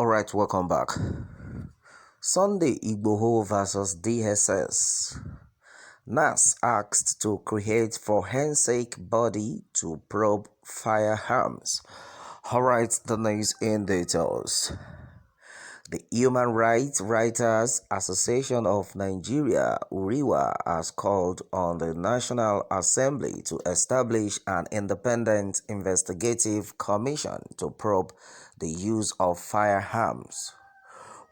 Alright, welcome back. Sunday Igboho versus DSS. NAS asked to create forensic body to probe firearms. Alright, the news in details. The Human Rights Writers Association of Nigeria, URIWA, has called on the National Assembly to establish an independent investigative commission to probe the use of firearms.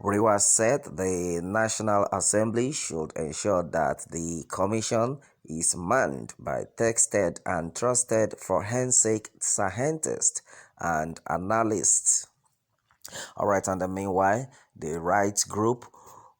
URIWA said the National Assembly should ensure that the commission is manned by tested and trusted forensic scientists and analysts. Alright, and meanwhile, the rights group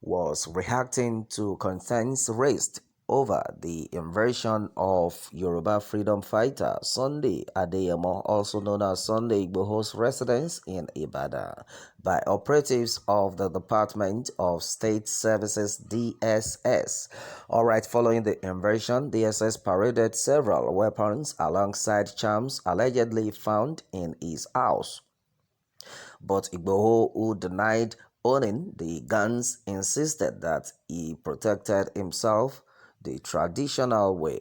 was reacting to concerns raised over the invasion of Yoruba freedom fighter Sunday Adeyemo, also known as Sunday Igboho'S residence in Ibadan, by operatives of the Department of State Services DSS. Alright, following the invasion, DSS paraded several weapons alongside charms allegedly found in his house. But Igboho, who denied owning the guns, insisted that he protected himself the traditional way.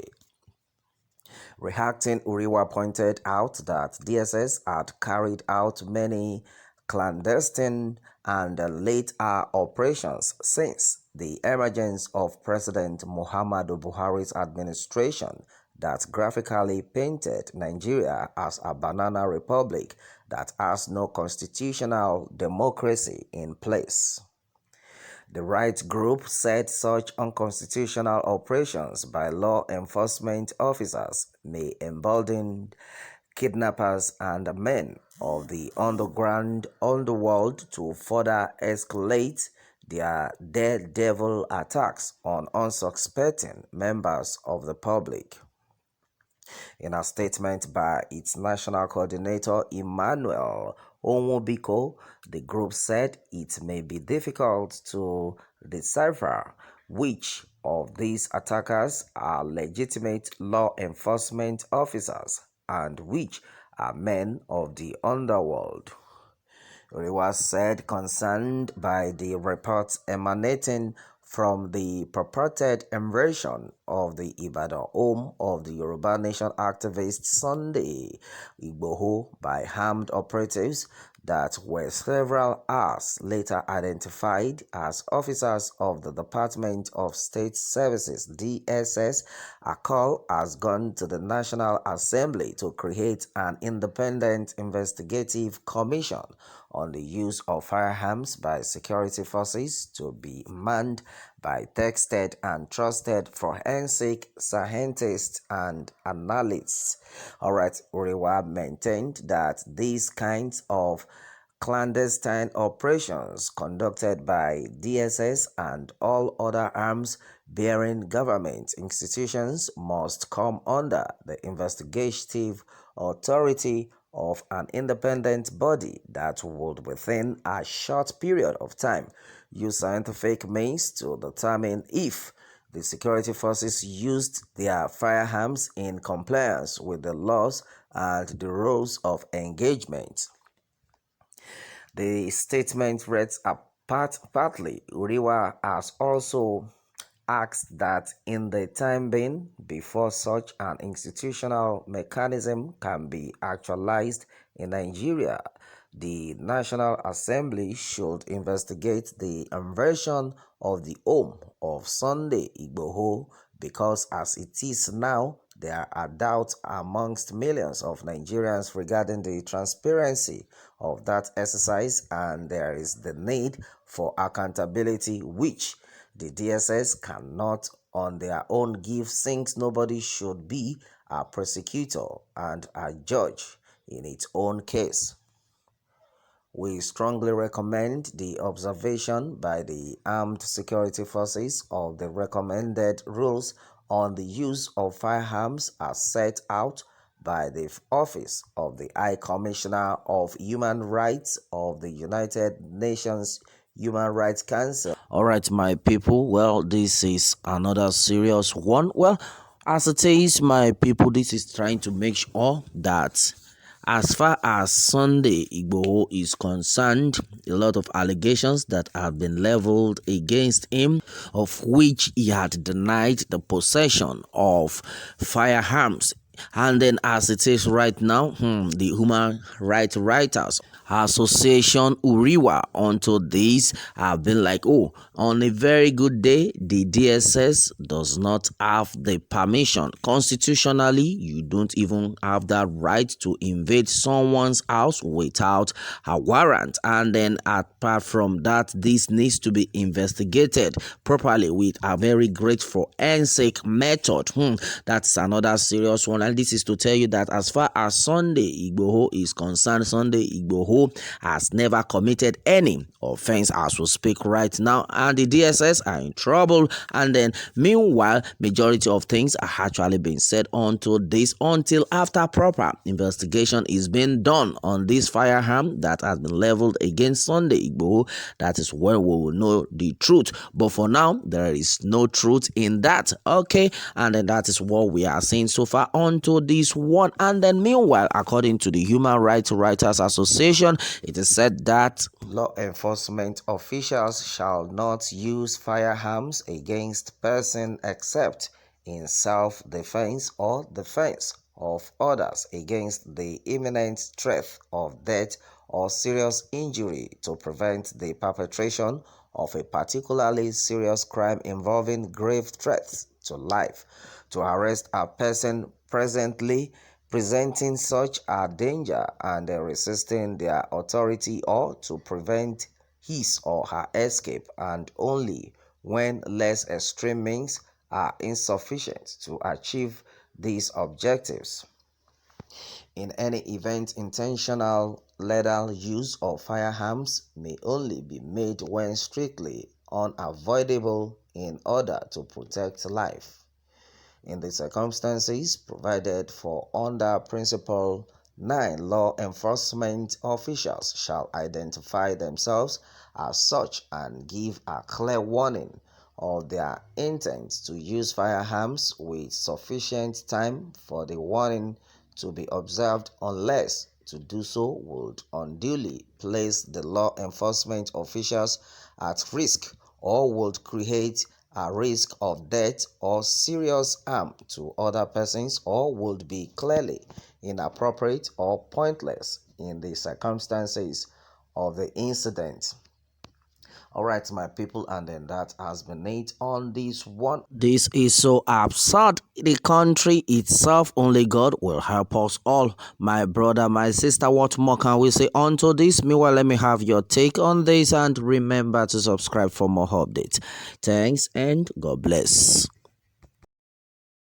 Reacting, URIWA pointed out that DSS had carried out many clandestine and late-hour operations since the emergence of President Muhammadu Buhari's administration that graphically painted Nigeria as a banana republic that has no constitutional democracy in place. The rights group said such unconstitutional operations by law enforcement officers may embolden kidnappers and men of the underworld to further escalate their daredevil attacks on unsuspecting members of the public. In a statement by its national coordinator Emmanuel Onwubiko, the group said it may be difficult to decipher which of these attackers are legitimate law enforcement officers and which are men of the underworld. URIWA said, concerned by the reports emanating from the purported invasion of the Ibadan home of the Yoruba Nation activist Sunday Igboho by armed operatives that were several hours later identified as officers of the Department of State Services DSS, a call has gone to the National Assembly to create an independent investigative commission on the use of firearms by security forces to be manned by tested and trusted forensic scientists and analysts. Alright, URIWA maintained that these kinds of clandestine operations conducted by DSS and all other arms-bearing government institutions must come under the investigative authority of an independent body that would, within a short period of time, use scientific means to determine if the security forces used their firearms in compliance with the laws and the rules of engagement. The statement reads partly, URIWA has also asked that in the time being, before such an institutional mechanism can be actualized in Nigeria, the National Assembly should investigate the invasion of the home of Sunday Igboho because as it is now, there are doubts amongst millions of Nigerians regarding the transparency of that exercise, and there is the need for accountability which the DSS cannot on their own give, since nobody should be a prosecutor and a judge in its own case. We strongly recommend the observation by the armed security forces of the recommended rules on the use of firearms as set out by the Office of the High Commissioner of Human Rights of the United Nations Human Rights Council. Alright, my people, well, this is another serious one. Well, as it is, my people, this is trying to make sure that As far as Sunday Igboho is concerned, a lot of allegations that have been leveled against him, of which he had denied the possession of firearms. And then as it is right now, the Human Rights Writers Association Uriwa onto this have been like, oh, on a very good day, the DSS does not have the permission. Constitutionally, you don't even have that right to invade someone's house without a warrant. And then apart from that, this needs to be investigated properly with a very great forensic method. That's another serious one. And this is to tell you that as far as Sunday Igboho is concerned, Sunday Igboho has never committed any offense as we speak right now, and the DSS are in trouble. And then meanwhile, majority of things are actually being said onto this until after proper investigation is being done on this firearm that has been leveled against Sunday Igboho. That is when we will know the truth, but for now there is no truth in that. Okay, and then that is what we are seeing so far onto this one. And then meanwhile, according to the Human Rights Writers Association, it is said that law enforcement officials shall not use firearms against person except in self-defense or defense of others against the imminent threat of death or serious injury to prevent the perpetration of a particularly serious crime involving grave threats to life, to arrest a person presently presenting such a danger and resisting their authority, or to prevent his or her escape, and only when less extreme means are insufficient to achieve these objectives. In any event, intentional lethal use of firearms may only be made when strictly unavoidable in order to protect life. In the circumstances provided for under Principle 9, law enforcement officials shall identify themselves as such and give a clear warning of their intent to use firearms with sufficient time for the warning to be observed, unless to do so would unduly place the law enforcement officials at risk or would create a risk of death or serious harm to other persons, or would be clearly inappropriate or pointless in the circumstances of the incident. Alright, my people, and then that has been it on this one. This is so absurd. The country itself, only God will help us all. My brother, my sister, what more can we say onto this? Meanwhile, let me have your take on this, and remember to subscribe for more updates. Thanks and God bless.